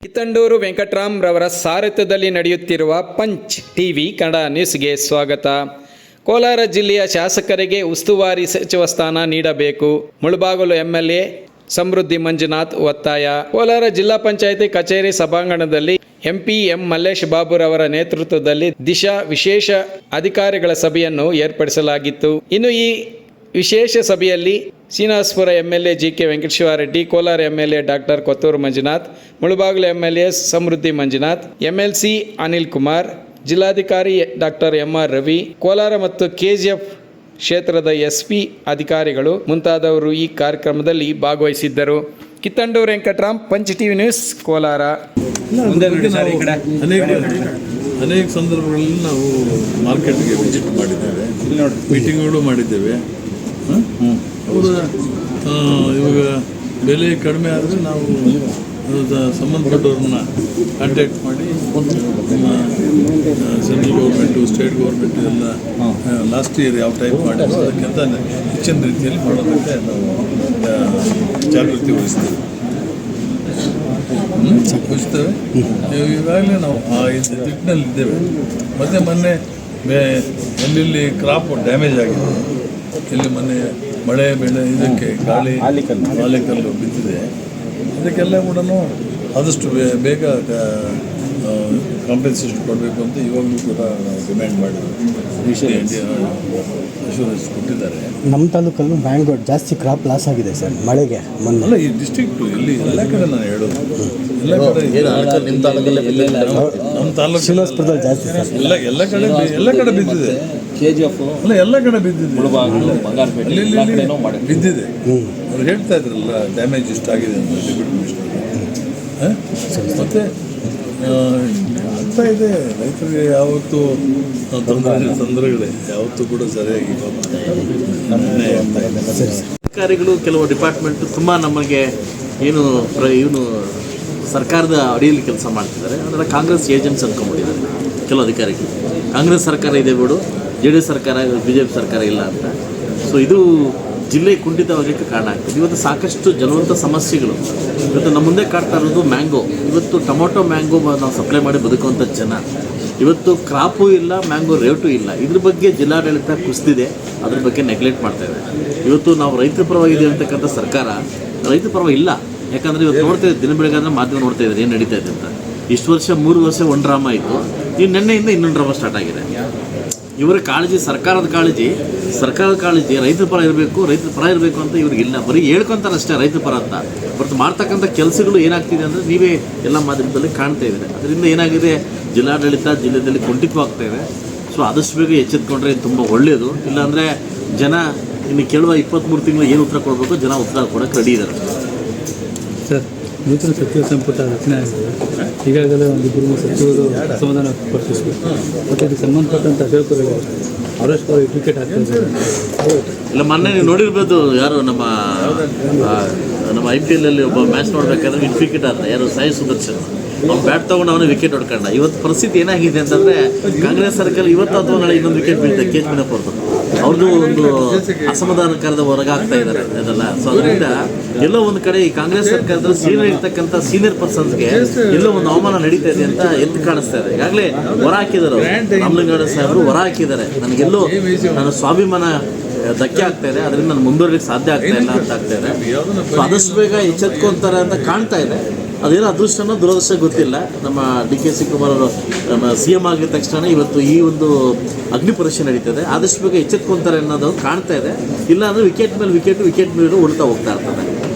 ಕಿತ್ತಂಡೂರು ವೆಂಕಟರಾಮ್ ರವರ ಸಾರಥ್ಯದಲ್ಲಿ ನಡೆಯುತ್ತಿರುವ punch TV Kannada ನ್ಯೂಸ್ಗೆ ಸ್ವಾಗತ. ಕೋಲಾರ ಜಿಲ್ಲೆಯ ಶಾಸಕರಿಗೆ ಉಸ್ತುವಾರಿ ಸಚಿವ ಸ್ಥಾನ ನೀಡಬೇಕು. ಮುಳಬಾಗಿಲು ಎಂಎಲ್ಎ ಸಮೃದ್ಧಿ ಮಂಜುನಾಥ್ ಒತ್ತಾಯ. ಕೋಲಾರ ಜಿಲ್ಲಾ ಪಂಚಾಯಿತಿ ಕಚೇರಿ ಸಭಾಂಗಣದಲ್ಲಿ ಎಂಪಿ ಎಂ ಮಲ್ಲೇಶ್ ಬಾಬುರವರ ನೇತೃತ್ವದಲ್ಲಿ ದಿಶಾ ವಿಶೇಷ ಅಧಿಕಾರಿಗಳ ಸಭೆಯನ್ನು ಏರ್ಪಡಿಸಲಾಗಿತ್ತು. ಇನ್ನು ಈ ವಿಶೇಷ ಸಭೆಯಲ್ಲಿ Srinivaspur MLA GK Venkateshwara Reddy, Kolar MLA doctor Kothur Manjunath, Mulbagal MLA Samruddhi Manjunath, MLC Anil Kumar, ಜಿಲ್ಲಾಧಿಕಾರಿ ಡಾಕ್ಟರ್ ಎಂಆರ್ ರವಿ, ಕೋಲಾರ ಮತ್ತು ಕೆಜಿಎಫ್ ಕ್ಷೇತ್ರದ ಎಸ್ಪಿ ಅಧಿಕಾರಿಗಳು ಮುಂತಾದವರು ಈ ಕಾರ್ಯಕ್ರಮದಲ್ಲಿ ಭಾಗವಹಿಸಿದ್ದರು. Kittandur Venkatram, Panch TV news, Kolar. ಅನೇಕ ಸಂದರ್ಭಗಳಲ್ಲಿ ನಾವು ಮಾರ್ಕೆಟ್ಗೆ ವಿಸಿಟ್ ಮಾಡಿದ್ದೇವೆ, ಮೀಟಿಂಗ್ಗಳು ಮಾಡಿದ್ದೇವೆ. ಅವರ ಇವಾಗ ಬೆಲೆ ಕಡಿಮೆ ಆದರೆ ನಾವು ಸಂಬಂಧಪಟ್ಟವ್ರನ್ನ ಕಾಂಟ್ಯಾಕ್ಟ್ ಮಾಡಿ ಸೆಂಟ್ರಲ್ ಗೌರ್ಮೆಂಟು, ಸ್ಟೇಟ್ ಗೌರ್ಮೆಂಟು ಎಲ್ಲ ಲಾಸ್ಟ್ ಇಯರ್ ಯಾವ ಟೈಪ್ ಮಾಡಿದ್ರು ಅದಕ್ಕಿಂತ ಹೆಚ್ಚಿನ ರೀತಿಯಲ್ಲಿ ಮಾಡೋದಕ್ಕೆ ನಾವು ಜಾಗೃತಿ ವಹಿಸ್ತೇವೆ. ಈಗಾಗಲೇ ನಾವು ಆ ದಿಟ್ಟಿನಲ್ಲಿದ್ದೇವೆ. ಮತ್ತು ಮೊನ್ನೆ ಎಲ್ಲೆಲ್ಲಿ ಕ್ರಾಪ್ ಡ್ಯಾಮೇಜ್ ಆಗಿದೆ, ಎಲ್ಲಿ ಮೊನ್ನೆ ಮಳೆ ಬೆಳೆ ಇದಕ್ಕೆ ಗಾಳಿ ಆಲಿಕಲ್ಲು ಬಿದ್ದಿದೆ, ಅದಕ್ಕೆಲ್ಲ ಕೂಡ ಆದಷ್ಟು ಬೇಗ ಕಾಂಪೆನ್ಸೇಷನ್ ಕೊಡಬೇಕು ಅಂತ ಇವಾಗಲೂ ಕೂಡ ನಾವು ಡಿಮ್ಯಾಂಡ್ ಮಾಡಿದ್ವಿ. ಅಶ್ಯೂರೆನ್ಸ್ ಕೊಟ್ಟಿದ್ದಾರೆ. ನಮ್ಮ ತಾಲೂಕಲ್ಲೂ ಮ್ಯಾಂಗೋ ಜಾಸ್ತಿ ಕ್ರಾಪ್ ಲಾಸ್ ಆಗಿದೆ ಸರ್ ಮಳೆಗೆ ಮೊನ್ನೆ. ಅಲ್ಲ, ಈ ಡಿಸ್ಟ್ರಿಕ್ಟು ಇಲ್ಲಿ ಎಲ್ಲ ಕಡೆ ನಾನು ಹೇಳೋದು, ಎಲ್ಲ ಕಡೆ ನಮ್ಮ ತಾಲೂಕು ಶ್ರೀನಿವಾಸಪುರದಲ್ಲಿ ಜಾಸ್ತಿ ಎಲ್ಲ ಕಡೆ ಬಿದ್ದಿದೆ. ಅಲ್ಲ, ಎಲ್ಲ ಕಡೆ ಬಿದ್ದಿದೆ, ಅಲ್ಲಿ ಬಿದ್ದಿದೆ. ಅವ್ರು ಹೇಳ್ತಾ ಇದ್ರಲ್ಲ ಡ್ಯಾಮೇಜ್ ಇಷ್ಟಾಗಿದೆ ಅಂತ ಡೆಪ್ಯೂಟಿ ಮಿನಿಸ್ಟರ್. ಮತ್ತು ಆಗ್ತಾ ಇದೆ, ರೈತರಿಗೆ ಯಾವತ್ತೂ ತೊಂದರೆಗಳೇ ಯಾವತ್ತೂ ಕೂಡ ಸರಿಯಾಗಿ ಅಧಿಕಾರಿಗಳು ಕೆಲವು ಡಿಪಾರ್ಟ್ಮೆಂಟ್ ತುಂಬ ನಮಗೆ ಇವನು ಸರ್ಕಾರದ ಅಡಿಯಲ್ಲಿ ಕೆಲಸ ಮಾಡ್ತಿದ್ದಾರೆ. ಅದರ ಕಾಂಗ್ರೆಸ್ ಏಜೆಂಟ್ಸ್ ಅಂದ್ಕೊಂಡ್ಬಿಟ್ಟಿದ್ದಾರೆ ಕೆಲವು ಅಧಿಕಾರಿಗಳು. ಕಾಂಗ್ರೆಸ್ ಸರ್ಕಾರ ಇದೆ ಬಿಡು, JDS ಸರ್ಕಾರ, BJP ಸರ್ಕಾರ ಇಲ್ಲ ಅಂತ. ಸೊ ಇದು ಜಿಲ್ಲೆ ಕುಂಠಿತವಾಗಲಿಕ್ಕೆ ಕಾರಣ ಆಗ್ತದೆ. ಇವತ್ತು ಸಾಕಷ್ಟು ಜಲವಂತ ಸಮಸ್ಯೆಗಳು ಇವತ್ತು ನಮ್ಮ ಮುಂದೆ ಕಾಡ್ತಾ ಇರೋದು ಮ್ಯಾಂಗೋ. ಇವತ್ತು ಟೊಮೊಟೊ ಮ್ಯಾಂಗೋ ನಾವು ಸಪ್ಲೈ ಮಾಡಿ ಬದುಕುವಂಥ ಜನ, ಇವತ್ತು ಕ್ರಾಪು ಇಲ್ಲ, ಮ್ಯಾಂಗೋ ರೇಟು ಇಲ್ಲ. ಇದ್ರ ಬಗ್ಗೆ ಜಿಲ್ಲಾಡಳಿತ ಕುಸಿದಿದೆ, ಅದ್ರ ಬಗ್ಗೆ ನೆಗ್ಲೆಕ್ಟ್ ಮಾಡ್ತಾಯಿದೆ. ಇವತ್ತು ನಾವು ರೈತರ ಪರವಾಗಿದೆ ಅಂತಕ್ಕಂಥ ಸರ್ಕಾರ ರೈತರ ಪರವಾಗಿ ಇಲ್ಲ. ಯಾಕಂದರೆ ಇವತ್ತು ನೋಡ್ತಾಯಿದ್ದೆ, ದಿನ ಬೆಳಗಾದ್ರೆ ಮಾಧ್ಯಮ ನೋಡ್ತಾ ಇದ್ದಾರೆ ಏನು ನಡೀತಾ ಇದೆ ಅಂತ. ಇಷ್ಟು ವರ್ಷ 3 ವರ್ಷ ಒಂದು ಡ್ರಾಮಾ ಇತ್ತು, ಈ ನೆನ್ನೆಯಿಂದ ಇನ್ನೊಂದು ಡ್ರಾಮಾ ಸ್ಟಾರ್ಟ್ ಆಗಿದೆ. ಇವರ ಕಾಳಜಿ, ಸರ್ಕಾರದ ಕಾಳಜಿ ರೈತರ ಪರ ಇರಬೇಕು ಅಂತ ಇವ್ರಿಗಿಲ್ಲ. ಬರೀ ಹೇಳ್ಕೊತಾರೆ ಅಷ್ಟೇ ರೈತರ ಪರ ಅಂತ. ಬಟ್ ಮಾಡ್ತಕ್ಕಂಥ ಕೆಲಸಗಳು ಏನಾಗ್ತಿದೆ ಅಂದರೆ ನೀವೇ ಎಲ್ಲ ಮಾಧ್ಯಮದಲ್ಲಿ ಕಾಣ್ತಾ ಇದ್ದಾರೆ. ಅದರಿಂದ ಏನಾಗಿದೆ, ಜಿಲ್ಲಾಡಳಿತ ಜಿಲ್ಲೆಯಲ್ಲಿ ಕುಂಠಿತವಾಗ್ತಾ ಇದೆ. ಸೊ ಆದಷ್ಟು ಬೇಗ ಎಚ್ಚೆತ್ಕೊಂಡ್ರೆ ತುಂಬ ಒಳ್ಳೆಯದು. ಇಲ್ಲಾಂದರೆ ಜನ ಇನ್ನು ಕೇಳುವ 23 ತಿಂಗಳು ಏನು ಉತ್ತರ ಕೊಡಬೇಕು, ಜನ ಉತ್ತರ ಕೊಡೋಕ್ಕೆ ರೆಡಿ ಇದ್ದಾರೆ. ಸರ್, ನೂತನ ಸಚಿವ ಸಂಪುಟ ರಚನೆ ಆಗಿದೆ. ಈಗಾಗಲೇ ಒಂದು 2 ಸಚಿವರು ಅಸಮಾಧಾನ ವ್ಯಕ್ತಪಡಿಸಬೇಕು. ಮತ್ತು ಇದಕ್ಕೆ ಸಂಬಂಧಪಟ್ಟಂಥ ಅಶೋಕ್ ಅವರಷ್ಟು ವಿಕೆಟ್ ಹಾಕ್ತಿದ್ದಾರೆ. ಇಲ್ಲ, ಮೊನ್ನೆ ನೀವು ನೋಡಿರ್ಬೋದು, ಯಾರು ನಮ್ಮ IPL ಅಲ್ಲಿ ಒಬ್ಬ ಮ್ಯಾಚ್ ನೋಡ್ಬೇಕಾದ್ರೆ ವಿಕೆಟ್ ಆದ್ರೆ ಯಾರು ಸಾಯಿ ಸುದರ್ಶನ್, ಅವ್ನು ಬ್ಯಾಟ್ ತೊಗೊಂಡು ಅವನು ವಿಕೆಟ್ ಹೊಡ್ಕೊಂಡ. ಇವತ್ತು ಪರಿಸ್ಥಿತಿ ಏನಾಗಿದೆ ಅಂತಂದರೆ ಕಾಂಗ್ರೆಸ್ ಸರ್ಕಾರ ಇವತ್ತು ಅಥವಾ ನಾಳೆ ಇನ್ನೊಂದು ವಿಕೆಟ್ ಬೀಳ್ತಾರೆ KH ಮುನಿಯಪ್ಪವ್ರದ್ದು. ಅವ್ರದ್ದು ಒಂದು ಅಸಮಾಧಾನಕಾರದ ಹೊರಗಾಗ್ತಾ ಇದ್ದಾರೆ ಅದೆಲ್ಲ. ಸೊ ಅದರಿಂದ ಎಲ್ಲೋ ಒಂದು ಕಡೆ ಈ ಕಾಂಗ್ರೆಸ್ ಸರ್ಕಾರದಲ್ಲಿ ಸೀನಿಯರ್ ಪರ್ಸನ್ಸ್ಗೆ ಎಲ್ಲೋ ಒಂದು ಅವಮಾನ ನಡೀತಾ ಇದೆ ಅಂತ ಎದ್ದು ಕಾಣಿಸ್ತಾ ಇದೆ. ಈಗಾಗಲೇ ಹೊರ ಹಾಕಿದ್ದಾರೆ ರಾಮಲಿಂಗೌಡ ಸಾಹೇಬರು, ಹೊರ ಹಾಕಿದ್ದಾರೆ. ನನಗೆಲ್ಲೋ ನನ್ನ ಸ್ವಾಭಿಮಾನ ಧಕ್ಕೆ ಆಗ್ತಾ ಇದೆ, ಅದರಿಂದ ನಾನು ಮುಂದುವರಿಲಿಕ್ಕೆ ಸಾಧ್ಯ ಆಗ್ತಾ ಇಲ್ಲ ಅಂತ ಆಗ್ತಾ ಇದೆ. ಸೊ ಆದಷ್ಟು ಬೇಗ ಎಚ್ಚೆತ್ಕೊಂತಾರೆ ಅಂತ ಕಾಣ್ತಾ ಇದೆ. ಅದೇನೋ ಅದೃಷ್ಟನೋ ದುರದೃಷ್ಟ ಗೊತ್ತಿಲ್ಲ. ನಮ್ಮ DK ಶಿವಕುಮಾರ್ ಅವರು ನಮ್ಮ CM ಆಗಿದ ತಕ್ಷಣ ಇವತ್ತು ಈ ಒಂದು ಅಗ್ನಿ ಪರೀಕ್ಷೆ ನಡೀತದೆ. ಆದಷ್ಟು ಬೇಗ ಎಚ್ಚೆತ್ಕೊಂತಾರೆ ಅನ್ನೋದು ಕಾಣ್ತಾ ಇದೆ. ಇಲ್ಲ ಅಂದರೆ ವಿಕೆಟ್ ಮೇಲೆ ಉಳ್ತಾ ಹೋಗ್ತಾ ಇರ್ತದೆ.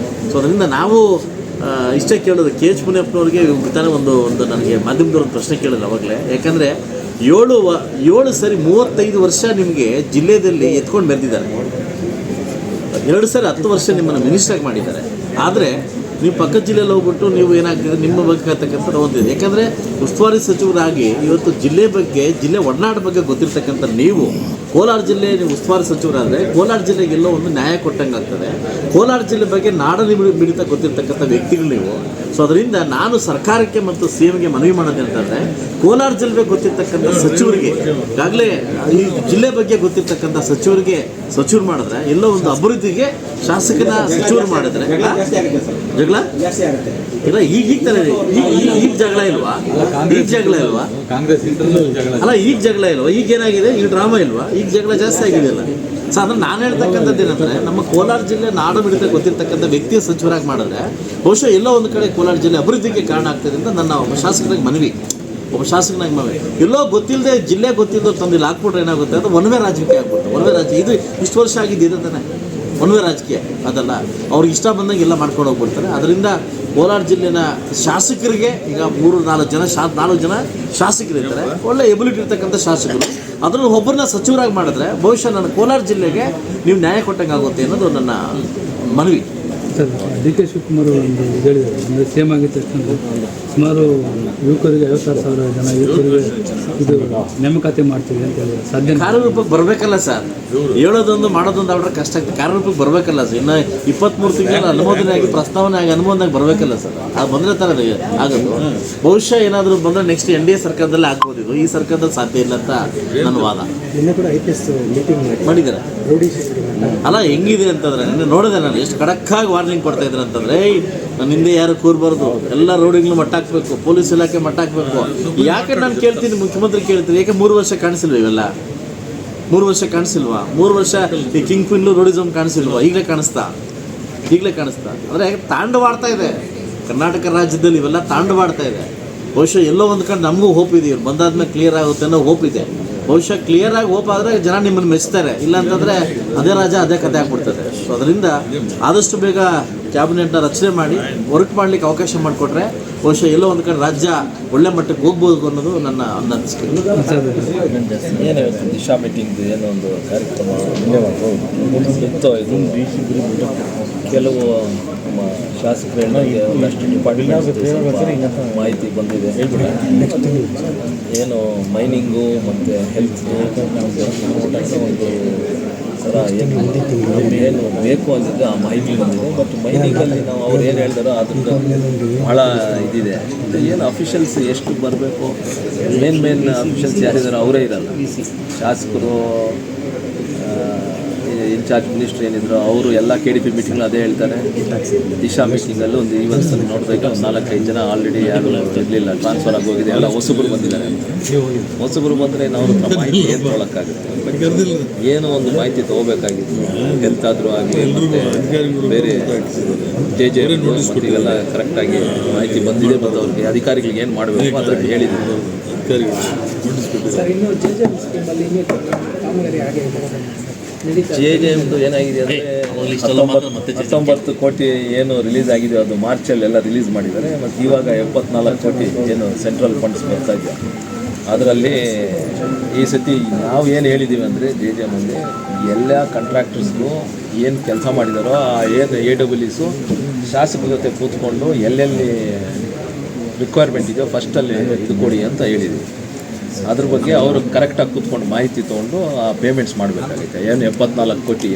ಸೊ ಅದರಿಂದ ನಾವು ಇಷ್ಟೇ ಕೇಳೋದು, KH ಮುನಿಯಪ್ಪನವ್ರಿಗೆ ತಾನೇ ಒಂದು ನನಗೆ ಮಾಧ್ಯಮದವ್ರೊಂದು ಪ್ರಶ್ನೆ ಕೇಳೋದು ಅವಾಗಲೇ. ಯಾಕಂದರೆ 7 ಸರಿ 35 ವರ್ಷ ನಿಮಗೆ ಜಿಲ್ಲೆಯಲ್ಲಿ ಎತ್ಕೊಂಡು ಮೆರೆದಿದ್ದಾರೆ. 2 ಸರಿ 10 ವರ್ಷ ನಿಮ್ಮನ್ನು ಮಿನಿಸ್ಟ್ರಾಗಿ ಮಾಡಿದ್ದಾರೆ. ಆದರೆ ನೀವು ಪಕ್ಕದ ಜಿಲ್ಲೆಯಲ್ಲಿ ಹೋಗ್ಬಿಟ್ಟು ನೀವು ಏನಾಗ್ತಿದೆ, ನಿಮ್ಮ ಬಗ್ಗೆ ಆಗ್ತಕ್ಕಂಥ ಒಂದಿದೆ. ಯಾಕಂದರೆ ಉಸ್ತುವಾರಿ ಸಚಿವರಾಗಿ ಇವತ್ತು ಜಿಲ್ಲೆ ಒಡನಾಟ ಬಗ್ಗೆ ಗೊತ್ತಿರ್ತಕ್ಕಂಥ ನೀವು ಕೋಲಾರ ಜಿಲ್ಲೆ ನೀವು ಉಸ್ತುವಾರಿ ಸಚಿವರಾದರೆ ಕೋಲಾರ ಜಿಲ್ಲೆಗೆಲ್ಲೋ ಒಂದು ನ್ಯಾಯ ಕೊಟ್ಟಂಗೆ ಆಗ್ತದೆ. ಕೋಲಾರ ಜಿಲ್ಲೆ ಬಗ್ಗೆ ಮಿಡಿತ ಗೊತ್ತಿರ್ತಕ್ಕಂಥ ವ್ಯಕ್ತಿಗಳು ನೀವು. ಸೊ ಅದರಿಂದ ನಾನು ಸರ್ಕಾರಕ್ಕೆ ಮತ್ತು CMಗೆ ಮನವಿ ಮಾಡೋದು ಅಂತಂದರೆ ಕೋಲಾರ ಜಿಲ್ಲೆ ಬಗ್ಗೆ ಗೊತ್ತಿರ್ತಕ್ಕಂಥ ಸಚಿವರಿಗೆ, ಈಗಾಗಲೇ ಈ ಜಿಲ್ಲೆ ಬಗ್ಗೆ ಗೊತ್ತಿರ್ತಕ್ಕಂಥ ಸಚಿವರು ಮಾಡಿದ್ರೆ ಎಲ್ಲೋ ಒಂದು ಅಭಿವೃದ್ಧಿಗೆ ಶಾಸಕನ ಸಚಿವರು ಮಾಡಿದ್ರೆ ಜಗಳ ಇಲ್ಲ ಈಗ ಜಗಳ ಇಲ್ವಾ? ಅಲ್ಲ ಈಗ ಜಗಳ ಇಲ್ವಾ? ಈಗ ಏನಾಗಿದೆ? ಈಗ ಡ್ರಾಮಾ ಇಲ್ವಾ? ಈಗ ಜಗಳ ಜಾಸ್ತಿ ಆಗಿದೆಯಲ್ಲ. ಸೊ ಅಂದ್ರೆ ನಾನು ಹೇಳ್ತಕ್ಕಂಥದ್ದು ಏನಂದರೆ ನಮ್ಮ ಕೋಲಾರ ಜಿಲ್ಲೆ ನಾಡು ಮಿಡಿತ ಗೊತ್ತಿರ್ತಕ್ಕಂಥ ವ್ಯಕ್ತಿಯ ಸಚಿವರಾಗಿ ಮಾಡಿದ್ರೆ ಬಹುಶಃ ಎಲ್ಲೋ ಒಂದು ಕಡೆ ಕೋಲಾರ ಜಿಲ್ಲೆ ಅಭಿವೃದ್ಧಿಗೆ ಕಾರಣ ಆಗ್ತದೆ ಅಂತ ನನ್ನ ಒಬ್ಬ ಶಾಸಕನಾಗಿ ಮನವಿ. ಎಲ್ಲೋ ಗೊತ್ತಿಲ್ಲದೆ ಜಿಲ್ಲೆ ಗೊತ್ತಿಲ್ಲದೆ ತಂದು ಇಲ್ಲಿ ಹಾಕ್ಬಿಟ್ರೆ ಏನಾಗುತ್ತೆ ಅದು ಒನ್ ವೇ ರಾಜಕೀಯ ಆಗ್ಬಿಡುತ್ತೆ. ಒನ್ ವೇ ರಾಜಕೀಯ ಇದು ಇಷ್ಟು ವರ್ಷ ಆಗಿದ್ದು ತಾನೆ ಒನ್ ವೇ ರಾಜಕೀಯ ಅದಲ್ಲ. ಅವ್ರಿಗೆ ಇಷ್ಟ ಬಂದಂಗೆ ಎಲ್ಲ ಮಾಡ್ಕೊಂಡು ಹೋಗ್ಬಿಡ್ತಾರೆ. ಅದರಿಂದ ಕೋಲಾರ ಜಿಲ್ಲೆನ ಶಾಸಕರಿಗೆ ಈಗ 4 ಜನ ಶಾಸಕರಿರ್ತಾರೆ, ಒಳ್ಳೆ ಎಬಿಲಿಟಿ ಇರ್ತಕ್ಕಂಥ ಶಾಸಕರು. ಅದನ್ನು ಒಬ್ಬರನ್ನ ಸಚಿವರಾಗಿ ಮಾಡಿದ್ರೆ ಬಹುಶಃ ನನ್ನ ಕೋಲಾರ ಜಿಲ್ಲೆಗೆ ನೀವು ನ್ಯಾಯ ಕೊಟ್ಟಂಗೆ ಆಗುತ್ತೆ ಅನ್ನೋದು ನನ್ನ ಮನವಿ. ಸರ್, DK ಶಿವಕುಮಾರ್ ಒಂದು ಹೇಳಿದ್ದಾರೆ, ಅಂದರೆ CM ಆಗಿದ್ದ ತಕ್ಷಣ ಸುಮಾರು ಯುವಕರಿಗೆ 56,000 ಜನ ಯುವಕರಿಗೆ ಇದು ನೇಮಕಾತಿ ಮಾಡ್ತೀವಿ ಅಂತ ಹೇಳಿದ್ರೆ ಸಾಧ್ಯ ಕಾರ್ಯರೂಪಕ್ಕೆ ಬರಬೇಕಲ್ಲ ಸರ್. ಹೇಳೋದೊಂದು ಮಾಡೋದೊಂದು ಅವ್ರ ಕಷ್ಟ ಆಗ್ತದೆ. ಕಾರ್ಯರೂಪಕ್ಕೆ ಬರಬೇಕಲ್ಲ ಸರ್. ಇನ್ನು 23 ತಿಂಗಳು ಅನುಮೋದನೆ ಆಗಿ ಪ್ರಸ್ತಾವನೆ ಆಗಿ ಅನುಮೋದನೆಗೆ ಬರಬೇಕಲ್ಲ ಸರ್. ಅದು ಬಂದರೆ ಥರ ಆಗೋದು. ಬಹುಶಃ ಏನಾದರೂ ಬಂದರೆ ನೆಕ್ಸ್ಟ್ NDA ಸರ್ಕಾರದಲ್ಲೇ ಆಗ್ಬೋದು. ಇದು ಈ ಸರ್ಕಾರದಲ್ಲಿ ಸಾಧ್ಯ ಇಲ್ಲ ಅಂತ ನನ್ನ ವಾದ. ಮಾಡಿದ್ದಾರೆ ಅಲ್ಲ ಹೆಂಗಿದೆ ಅಂತಂದರೆ ನಿನ್ನೆ ನೋಡಿದೆ ನಾನು ಎಷ್ಟು ಖಡಕ್ಕಾಗಿ ವಾರ್ನಿಂಗ್ ಕೊಡ್ತಾ ಇದ್ದಾರೆ ಅಂತಂದರೆ ನನ್ನ ಹಿಂದೆ ಯಾರು ಕೂರಬಾರ್ದು, ಎಲ್ಲ ರೋಡಿಗಳು ಮಟ್ಟ ಹಾಕಬೇಕು, ಪೊಲೀಸ್ ಇಲಾಖೆ ಮಟ್ಟ ಹಾಕಬೇಕು. ಯಾಕೆ ನಾನು ಕೇಳ್ತೀನಿ, ಮುಖ್ಯಮಂತ್ರಿ ಕೇಳ್ತೀನಿ, ಯಾಕೆ 3 ವರ್ಷ ಕಾಣಿಸಿಲ್ವ ಇವೆಲ್ಲ? 3 ವರ್ಷ ಕಾಣಿಸಿಲ್ವಾ? 3 ವರ್ಷ ಈ ಕಿಂಗ್ ಕ್ವಿನ್ಲು ರೋಡಿಸಮ್ ಕಾಣಿಸಿಲ್ವಾ? ಈಗಲೇ ಕಾಣಿಸ್ತಾ ಅಂದರೆ ತಾಂಡವಾಡ್ತಾ ಇದೆ ಕರ್ನಾಟಕ ರಾಜ್ಯದಲ್ಲಿ. ಇವೆಲ್ಲ ತಾಂಡವಾಡ್ತಾ ಇದೆ. ಬಹುಶಃ ಎಲ್ಲೋ ಒಂದು ಕಡೆ ನಮಗೂ ಹೋಪ್ ಇದೆ, ಇವ್ರು ಬಂದಾದ್ಮೇಲೆ ಕ್ಲಿಯರ್ ಆಗುತ್ತೆ ಅನ್ನೋ ಹೋಪ್ ಇದೆ. ಬಹುಶಃ ಕ್ಲಿಯರಾಗಿ ಹೋಪ್ ಆದರೆ ಜನ ನಿಮ್ಮನ್ನು ಮೆಚ್ತಾರೆ. ಇಲ್ಲ ಅಂತಂದರೆ ಅದೇ ರಾಜ ಅದೇ ಕಥೆ ಆಗ್ಬಿಡ್ತದೆ. ಸೊ ಅದರಿಂದ ಆದಷ್ಟು ಬೇಗ ಕ್ಯಾಬಿನೆಟ್ನ ರಚನೆ ಮಾಡಿ ವರ್ಕ್ ಮಾಡಲಿಕ್ಕೆ ಅವಕಾಶ ಮಾಡಿಕೊಟ್ರೆ ಬಹುಶಃ ಎಲ್ಲೋ ಒಂದು ಕಡೆ ರಾಜ್ಯ ಒಳ್ಳೆ ಮಟ್ಟಕ್ಕೆ ಹೋಗ್ಬೋದು ಅನ್ನೋದು ನನ್ನ ಅನಿಸಿಕೆ. ಏನು ದಿಶಾ ಮೀಟಿಂಗ್ ಏನೋ ಒಂದು ಕಾರ್ಯಕ್ರಮ ಇತ್ತು. ಇದು ಕೆಲವು ನಮ್ಮ ಶಾಸಕರನ್ನ ಒಂದಷ್ಟು ಡಿಪಾರ್ಟ್ಮೆಂಟ್ ಮಾಹಿತಿ ಬಂದಿದೆ. ಏನು ಮೈನಿಂಗು ಮತ್ತು ಹೆಲ್ತ್ ಒಂದು ಸರ ಏನು ಬೇಕು ಅಂದಿದ್ದು ಆ ಮಾಹಿತಿ ಬಂದಿದೆ. ಬಟ್ ಮೈನಿಂಗಲ್ಲಿ ನಾವು ಅವ್ರು ಏನು ಹೇಳಿದಾರೋ ಅದ್ರದ್ದು ಭಾಳ ಇದಿದೆ. ಏನು ಅಫಿಷಿಯಲ್ಸ್ ಎಷ್ಟು ಬರಬೇಕು, ಮೇನ್ ಅಫಿಷಿಯಲ್ಸ್ ಯಾರಿದ್ದಾರೋ ಅವರೇ ಇರಲ್ಲ. ಶಾಸಕರು, ಇನ್ಚಾರ್ಜ್ ಮಿನಿಸ್ಟ್ರ್ ಏನಿದ್ರು ಅವರು ಎಲ್ಲ KDP ಮೀಟಿಂಗ್ ಅದೇ ಹೇಳ್ತಾರೆ. ದಿಶಾ ಮೀಟಿಂಗಲ್ಲೂ ಒಂದು ಇವತ್ತು ನೋಡಿದಾಗ ಒಂದು 4-5 ಜನ ಆಲ್ರೆಡಿ ಯಾರು ಇರಲಿಲ್ಲ, ಟ್ರಾನ್ಸ್ಫರ್ ಆಗಿ ಹೋಗಿದೆ, ಎಲ್ಲ ಹೊಸಬರು ಬಂದಿದ್ದಾರೆ. ಹೊಸಬರು ಬಂದರೆ ನಾವು ಮಾಹಿತಿ ಏನು ತೊಗೊಳಕ್ಕಾಗುತ್ತೆ? ಏನೋ ಒಂದು ಮಾಹಿತಿ ತೊಗೋಬೇಕಾಗಿತ್ತು. ಹೆಲ್ತ್ ಆದರೂ ಆಗಲಿ ಮತ್ತು ಬೇರೆ JJ ಮತ್ತು ಇವೆಲ್ಲ ಕರೆಕ್ಟಾಗಿ ಮಾಹಿತಿ ಬಂದಿದೆ. ಮತ್ತು ಅವ್ರಿಗೆ ಅಧಿಕಾರಿಗಳಿಗೆ ಏನು ಮಾಡಬೇಕು ಅಂತ ಹೇಳಿದ್ರು. JJMದು ಏನಾಗಿದೆ ಅಂದರೆ 19 ಕೋಟಿ ಏನು ರಿಲೀಸ್ ಆಗಿದೆ ಅದು ಮಾರ್ಚಲ್ಲೆಲ್ಲ ರಿಲೀಸ್ ಮಾಡಿದ್ದಾರೆ. ಮತ್ತು ಇವಾಗ 74 ಕೋಟಿ ಏನು ಸೆಂಟ್ರಲ್ ಫಂಡ್ಸ್ ಬರ್ತಾ ಇದೆ. ಅದರಲ್ಲಿ ಈ ಸತಿ ನಾವು ಏನು ಹೇಳಿದ್ದೀವಿ ಅಂದರೆ JJM ಮುಂದೆ ಎಲ್ಲ ಕಾಂಟ್ರಾಕ್ಟರ್ಸ್ಗೂ ಏನು ಕೆಲಸ ಮಾಡಿದಾರೋ ಆ ಏನು AWSು ಶಾಸಕರ ಜೊತೆ ಕೂತ್ಕೊಂಡು ಎಲ್ಲೆಲ್ಲಿ ರಿಕ್ವೈರ್ಮೆಂಟ್ ಇದೆಯೋ ಫಸ್ಟಲ್ಲಿ ಇದು ಕೊಡಿ ಅಂತ ಹೇಳಿದ್ವಿ. ಅದ್ರ ಬಗ್ಗೆ ಅವರು ಕರೆಕ್ಟಾಗಿ ಕೂತ್ಕೊಂಡು ಮಾಹಿತಿ ತೊಗೊಂಡು ಆ ಪೇಮೆಂಟ್ಸ್ ಮಾಡಬೇಕಾಗುತ್ತೆ. ಏನು 74 ಕೋಟಿ